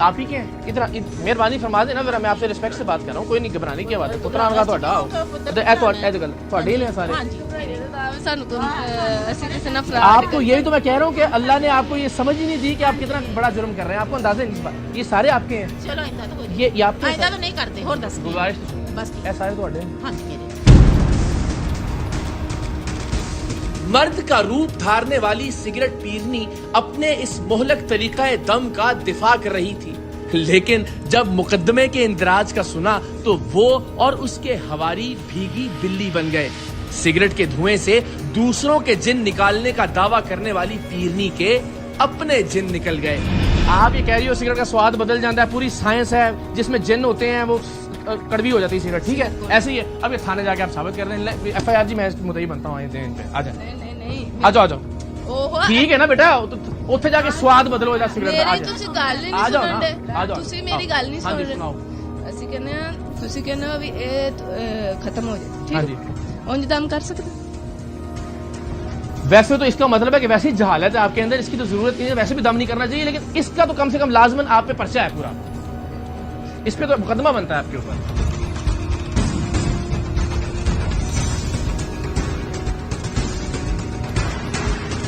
आप ही के हैं? इधर मेहरबानी फरमा देना जरा, मैं आपसे रिस्पेक्ट से बात कर रहा हूँ, कोई नहीं घबराने की बात है। पुत्रा आनगा ਤੁਹਾਡਾ ਤੁਹਾਡੇ ही ले सारे। ਸਾਨੂੰ ਤੋਂ ਅਸੀਂ ਕਿਸੇ ਨਾਲ ਫਰਾਡ आपको यही तो मैं कह रहा हूँ कि अल्लाह ने आपको ये समझ ही नहीं दी कि आप कितना बड़ा जुर्म कर रहे हैं, आपको अंदाजा नहीं इस बात। ये सारे आपके हैं? ਚਲੋ ਇੰਦਾ ਤਾਂ ਕੋਈ ये आपके हैं ਇੰਦਾ सर? ਤਾਂ ਨਹੀਂ ਕਰਦੇ, ਹੋਰ ਦੱਸ गुजारिश तो सुनो। ਬਸ ये सारे ਤੁਹਾਡੇ हैं? ਹਾਂਜੀ ਮੇਰੇ मर्द का रूप धारने वाली सिगरेट पीरनी अपने इस मोहलक तरीका दम का दिफा कर रही थी, लेकिन जब मुकदमे के इंदराज का सुना तो वो और उसके हवारी भीगी बिल्ली बन गए। सिगरेट के धुएं से दूसरों के जिन निकालने का दावा करने वाली पीरनी के अपने जिन निकल गए। आप ये कह रही हो सिगरेट का स्वाद बदल जाता है, पूरी साइंस है जिसमें जिन होते हैं वो कड़वी हो जाती है सिगरेट, ठीक है? ऐसे ही है। अब ये थाने जाके आप साबित कर रहे हैं, FIR जी मैं मुद्दई बनता हूँ इन पे। आ जाए आ जाओ ओहो ठीक है ना बेटा, ਉੱਥੇ ਜਾ ਕੇ ਸਵਾਦ ਬਦਲੋ ਇਹਦਾ ਸਿਗਰਟ ਦਾ। ਮੇਰੀ ਤੁਸੀਂ ਗੱਲ ਹੀ ਨਹੀਂ ਸੁਣਦੇ, ਤੁਸੀਂ ਮੇਰੀ ਗੱਲ ਨਹੀਂ ਸੁਣ ਰਹੇ। ਅਸੀਂ ਕਹਿੰਦੇ ਆ ਤੁਸੀਂ ਕਹਿੰਦੇ ਹੋ ਵੀ ਇਹ ਖਤਮ ਹੋ ਜਾਏ, ਠੀਕ ਹੈ? ਉਂਝ ਦਮ ਕਰ ਸਕਦੇ? वैसे तो इसका मतलब है कि वैसे ही जहालत है आपके अंदर, इसकी तो जरूरत नहीं है, वैसे भी दम नहीं करना चाहिए, लेकिन इसका तो कम से कम लाजमन आप पे पर्चा है पूरा, इस पे तो मुकदमा बनता है आपके ऊपर।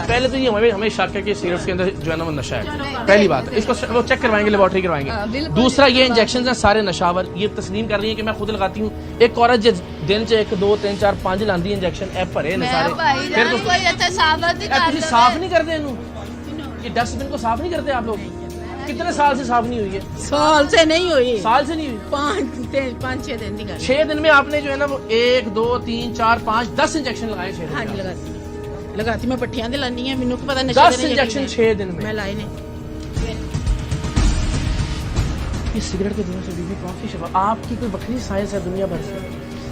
पहले तो ये हमें शक है कि सिगरेट के अंदर जो है ना वो नशा है, पहली बात है। इसको वो चेक करवाएंगे, लेबोरेटरी करवाएंगे। दूसरा ये इंजेक्शन है सारे नशावर ये तस्लीम कर रही है कि मैं खुद लगाती हूँ। एक औरत जो दिन च 1 2 3 4 5 लाती इंजेक्शन ए भरे ने सारे, फिर तो साफ नहीं करते इनू, ये डस्टबिन को साफ नहीं करते आप लोग? कितने साल से साफ नहीं हुई है? साल से नहीं हुई, साल से नहीं हुई, 5-6 दिन की 6 दिन में आपने जो है ना वो 1 2 3 4 5 10 इंजेक्शन लगाए 6 दिन में। लगाती मैं पट्टियां दे लानी है, मैनू की पता नशे 10 इंजेक्शन 6 दिन में मैं लाए ने। ये सिगरेट के धुएं से बीबी काफी शफा। आपकी कोई बखरी साइंस है दुनिया भर से?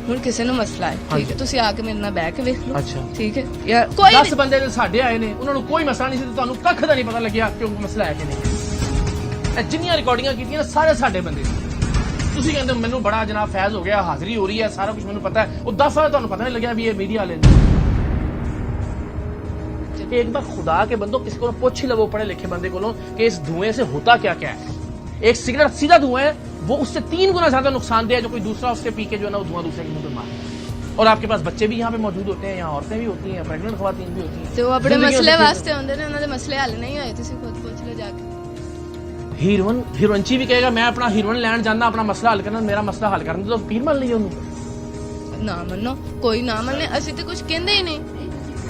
ਹੁਣ ਕਿਸੇ ਨੂੰ ਮਸਲਾ ਹੈ, ਠੀਕ ਹੈ? ਤੁਸੀਂ ਆ ਕੇ ਮੇਰੇ ਨਾਲ ਬਹਿ ਕੇ ਵੇਖ ਲਓ, ਅੱਛਾ ਠੀਕ ਹੈ? ਯਾਰ ਕੋਈ 10 ਬੰਦੇ ਜੋ ਸਾਡੇ ਆਏ ਨੇ ਉਹਨਾਂ ਨੂੰ ਕੋਈ ਮਸਲਾ ਨਹੀਂ ਸੀ, ਤੇ ਤੁਹਾਨੂੰ ਕੱਖ ਦਾ ਨਹੀਂ ਪਤਾ ਲੱਗਿਆ ਕਿ ਉਹ ਮਸਲਾ ਹੈ ਕਿ ਨਹੀਂ। ਇਹ ਜਿੰਨੀਆਂ ਰਿਕਾਰਡਿੰਗਾਂ ਕੀਤੀਆਂ ਨੇ ਸਾਰੇ ਸਾਡੇ ਬੰਦੇ ਸੀ। ਤੁਸੀਂ ਕਹਿੰਦੇ ਮੈਨੂੰ ਬੜਾ ਜਨਾਬ ਫੈਜ਼ ਹੋ ਗਿਆ, ਹਾਜ਼ਰੀ ਹੋ ਰਹੀ ਹੈ, ਸਾਰਾ ਕੁਝ ਮੈਨੂੰ ਪਤਾ ਹੈ, ਉਹ 10 ਸਾਲ ਤੁਹਾਨੂੰ ਪਤਾ ਨਹੀਂ ਲੱਗਿਆ ਵੀ ਇਹ ਮੀਡੀਆ ਵਾਲੇ ਨੇ। एक बार खुदा के बंदो किसी को पूछ ही लो, वो पढ़े लिखे बंदे को कि इस धुएं से होता क्या क्या है। एक सिगरेट सीधा धुआं है, वो उससे 3 गुना ज्यादा नुकसानदेह है जो कोई दूसरा उससे पी के जो है ना वो धुआं दूसरे के मुंह पे मारता है। और आपके पास बच्चे भी यहाँ पे मौजूद होते हैं, यहाँ औरतें भी होती हैं, प्रेग्नेंट खवातीन भी होती हैं। ਤੇ ਉਹ ਆਪਣੇ ਮਸਲੇ ਵਾਸਤੇ ਆਉਂਦੇ ਨੇ, ਉਹਨਾਂ ਦੇ ਮਸਲੇ ਹੱਲ ਨਹੀਂ ਹੋਏ, ਤੁਸੀਂ ਖੁਦ ਪੁੱਛ ਲਓ ਜਾ ਕੇ। ਹੀਰੋਇਨਚੀ ਵੀ ਕਹੇਗਾ ਮੈਂ ਆਪਣਾ ਹੀਰੋਇਨ ਲੈਣ ਜਾਂਦਾ, ਆਪਣਾ ਮਸਲਾ ਹੱਲ ਕਰਨਾ, ਮੇਰਾ ਮਸਲਾ ਹੱਲ ਕਰਨ ਦੇ, ਤਾਂ ਪੀਰ ਮੰਨ ਲਈ ਉਹਨੂੰ। ਨਾ ਮੰਨੋ, ਕੋਈ ਨਾ ਮੰਨੇ, ਅਸੀਂ ਤੇ ਕੁਝ ਕਹਿੰਦੇ ਹੀ ਨਹੀਂ।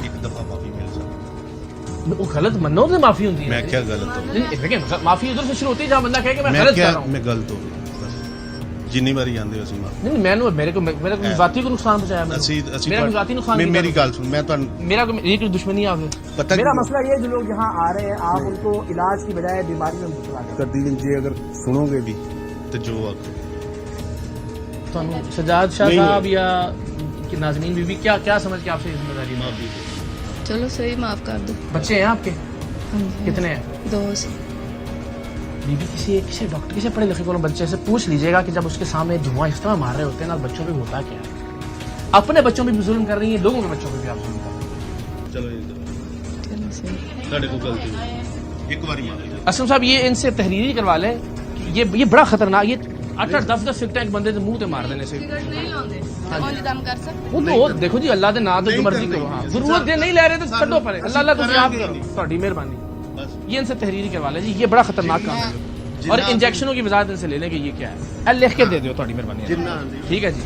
एक दफा माफी मिल सकती वो गलत मनो तो माफी होती है। मैं क्या गलत हूँ? देखिए माफी उधर से शुरू होती है जहाँ बंदा कहे कि मैं मैं गलत क्या कर रहा हूँ। मैं गलत हो गया बस जिन्नी बारी आंदे हो माफी नहीं मेरे को जाति को नुकसान पहुंचाया मेरा जाति नुकसान मेरी गल सुन मैं मेरा कोई दुश्मनी है पता मेरा मसला ये जो लोग यहाँ आ रहे हैं आप उनको इलाज की बजाय बीमारी में मुबतला कर दी जी अगर सुनोगे भी तो जो सजाद शाह साहब या नाज़मीन बीबी क्या क्या समझ के आपसे जिम्मेदारी माफी? चलो सही माफ कर दो। बच्चे हैं आपके? कितने हैं? 2। बीबी किसी डॉक्टर किसी पढ़े लिखे को बच्चे से पूछ लीजिएगा कि जब उसके सामने धुआं इस तरह मार रहे होते हैं ना बच्चों पे होता क्या है। अपने बच्चों पे भी जुल्म कर रही है, लोगों के बच्चों पे भी आप जुल्म कर रही हैं। चलो साढ़े को गलती एक बार माफी। असलम साहब ये इनसे तहरीरी करवा लें, ये बड़ा खतरनाक, ये 8-10 सिगरेट एक बंदे के मुंह से मार देने से नहीं लाਉਂਦੇ ਉਂਝ ਦਮ ਕਰ ਸਕਦੇ वो तो देखो जी अल्लाह के नाम तो जो मर्जी करो। हाँ जरूरत नहीं ले रहे तो छो परे, अल्लाह तुम आप करो, थोड़ी मेहरबानी। ये इनसे तहरीरी करवा लें जी, ये बड़ा खतरनाक काम है। اور انجیکشنوں کی وضاحت ان سے لے لیں کہ یہ کیا ہے. لکھ کے دے دو تھوڑی مہربانی. ٹھیک ہے جی.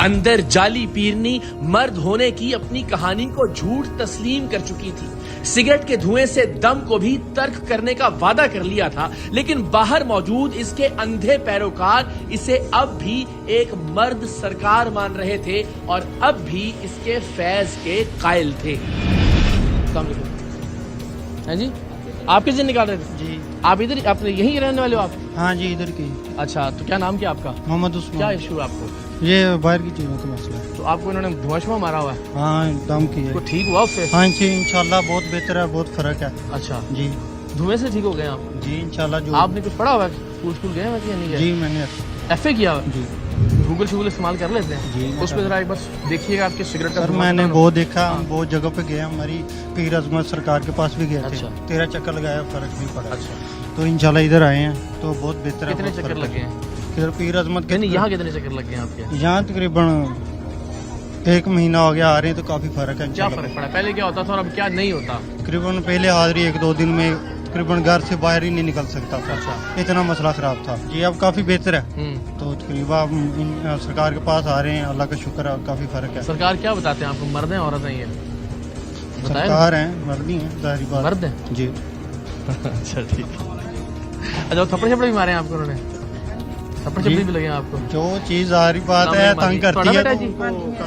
اندر جعلی پیرنی مرد ہونے کی اپنی کہانی کو جھوٹ تسلیم کر چکی تھی. سگریٹ کے دھوئیں سے دم کو بھی ترک کرنے کا وعدہ کر لیا تھا, لیکن باہر موجود اس کے اندھے پیروکار اسے اب بھی ایک مرد سرکار مان رہے تھے اور اب بھی اس کے فیض کے قائل تھے. السلام علیکم. ہاں جی, آپ کس دن نکال رہے تھے؟ جی آپ ادھر اپنے یہیں رہنے والے ہو آپ؟ ہاں جی ادھر کی. اچھا, تو کیا نام کیا آپ کا؟ محمد عثمان. کیا ایشو ہے آپ کو؟ یہ باہر کی چیزوں کا مسئلہ ہے. تو آپ کو انہوں نے دھواں شواں مارا ہوا ہے؟ ہاں دم کی ہے. کو ٹھیک ہوا اس سے؟ ہاں جی انشاءاللہ بہت بہتر ہے, بہت فرق ہے. اچھا جی دھوئیں سے ٹھیک ہو گئے آپ؟ جی انشاءاللہ. جو آپ نے کچھ پڑھا ہوا ہے؟ اسکول گئے ہیں یا نہیں گئے؟ جی میں نے ایف اے کیا ہوا؟ جی. گوگل شوگل استعمال کر لیتے ہیں؟ جی اس پہ ذرا ایک بس دیکھیے گا آپ کے سگریٹ کا. سر میں نے بہت دیکھا, ہم بہت جگہ پہ گئے, ہماری پیر عظمت سرکار کے پاس بھی گئے تھے. 13 چکر لگایا, فرق نہیں پڑا. اچھا, تو انشاءاللہ ادھر آئے ہیں تو بہت بہتر ہے. کتنے چکر لگے ہیں؟ ادھر پیر عظمت کے. یہاں کتنے چکر لگ گئے ہیں آپ کے؟ یہاں تقریباً 1 مہینہ ہو گیا, آ رہے ہیں تو کافی فرق ہے. کیا فرق پڑا؟ پہلے کیا ہوتا تھا اور اب کیا نہیں ہوتا؟ تقریباً پہلے حاضری 1-2 دن میں تقریباً گھر سے باہر ہی نہیں نکل سکتا تھا. اچھا, اتنا مسئلہ خراب تھا. جی اب کافی بہتر ہے. تو تقریباً سرکار کے پاس آ رہے ہیں, اللہ کا شکر ہے, کافی فرق ہے. سرکار کیا بتاتے ہیں آپ کو, مرد ہیں عورت ہیں؟ یہ سرکار ہیں, مرد ہی ہیں, ظاہری بات. مرد ہیں جی. اچھا ٹھیک ہے. اچھا, تھپڑ چھپڑ بھی مارے ہیں آپ کو انہوں نے؟ تھپڑ چھپڑ بھی لگے ہیں آپ کو؟ جو چیز ظاہری بات ہے تنگ کرتی ہے.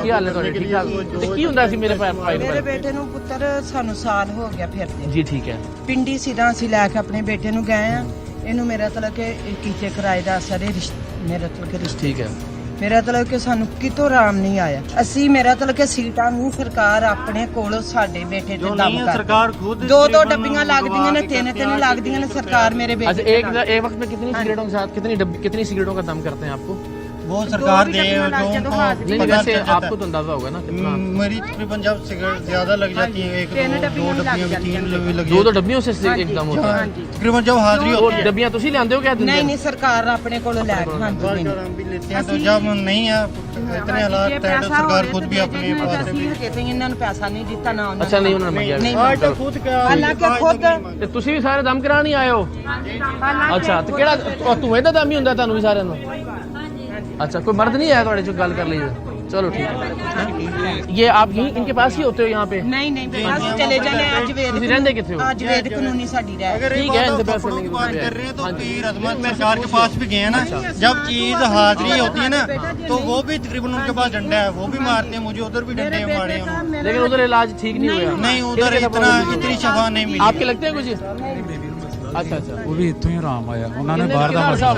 ਕੀ ਹਾਲ ਹੈ ਤੁਹਾਡੇ? ਠੀਕ ਠਾਕ? ਤੇ ਕੀ ਹੁੰਦਾ ਸੀ ਮੇਰੇ ਭਾਈ ਮੇਰੇ ਬੇਟੇ ਨੂੰ ਪੁੱਤਰ ਸਾਨੂੰ ਸਾਲ ਹੋ ਗਿਆ ਫਿਰਦੇ. ਜੀ ਠੀਕ ਹੈ. ਪਿੰਡੀ ਸਿੱਧਾ ਅਸੀਂ ਲੈ ਕੇ ਆਪਣੇ ਬੇਟੇ ਨੂੰ ਗਏ ਆ. ਇਹਨੂੰ ਮੇਰਾ ਤਲਕ ਕਿ ਕੀਤੇ ਕਿਰਾਏ ਦਾ ਸਾਰੇ ਮੇਰਾ ਤਲਕ ਰਿਸ਼ਤੇ. ਠੀਕ ਹੈ. ਮੇਰਾ ਤਲਕ ਕਿ ਸਾਨੂੰ ਕਿਤੋਂ ਆਰਾਮ ਨਹੀਂ ਆਇਆ. ਅਸੀਂ ਮੇਰਾ ਤਲਕ ਕਿ ਸੀਟਾਂ ਨੂੰ ਸਰਕਾਰ ਆਪਣੇ ਕੋਲੋਂ ਸਾਡੇ ਬੇਟੇ ਤੇ ਦਮ ਕਰ. ਸਰਕਾਰ ਖੁਦ 2-2 ਡੱਬੀਆਂ ਲੱਗਦੀਆਂ ਨੇ, 3-3 ਲੱਗਦੀਆਂ ਨੇ. सरकार मेरे बेटे. अच्छा, एक वक्त में कितनी सिगरेटों के साथ कितनी सिगरेटों का दम करते हैं आपको? वो सरकार दे नहीं, वैसे आपको तो अंदाजा होगा ना कितना? मेरी तकरीबन जब सिगरेट ज्यादा लग जाती है, 1-2 डब्बियां, 3 लग 2 डब्बियों से एकदम होता है. तकरीबन जब हाजिरी होती है डब्बियां ਤੁਸੀਂ ਲਿਆਂਦੇ ਹੋ? नहीं नहीं सरकार अपने को ले. तो जब नहीं है इतने हालात है तो सरकार खुद भी अपने पास इन्होंने पैसा नहीं दिता ना. अच्छा, नहीं उन्होंने मंगਿਆ खुद हालांकि खुद ਤੇ ਤੁਸੀਂ ਵੀ ਸਾਰੇ ਦਮ ਕਰਾਣ ਹੀ ਆਏ ਹੋ? ਅੱਛਾ, ਤੇ ਕਿਹੜਾ ਧੂਏ ਦਾ ਦਮ ਹੀ ਹੁੰਦਾ ਤੁਹਾਨੂੰ ਵੀ ਸਾਰਿਆਂ ਨੂੰ? अच्छा, कोई मर्द नहीं आया थोड़े जो गल कर लीजिए. चलो ठीक है. ये आप यहीं इनके पास ही होते हो यहाँ पे? नहीं नहीं, बस चले जाने. आज वेद रहते कितने हो? आज वेद कानूनी साड़ी रह. ठीक है, इनसे बहस करने की बात कर रहे हैं तो पीर अजमत सरकार के पास भी गए ना. जब चीज हाजिरी होती है ना तो वो भी तकरीबन उनके पास डंडा है, वो भी मारते हैं. मुझे उधर भी डंडे मारे हैं, लेकिन उधर इलाज ठीक नहीं हुआ. नहीं उधर इतनी शफा नहीं मिली. आपके लगते हैं कुछ? अच्छा अच्छा, वो भी इतों ही आराम आया. उन्होंने बाहर का मसला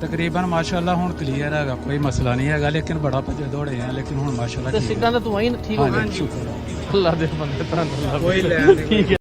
तकरीबन माशाल्लाह हुण क्लियर है, कोई मसला नहीं है, लेकिन बड़ा भजे दौड़े हैं, लेकिन हुण माशाल्लाह सिगरेटां दा धुआं ही ठीक हो गया. शुक्र अल्लाह दे बंदे, ठीक है.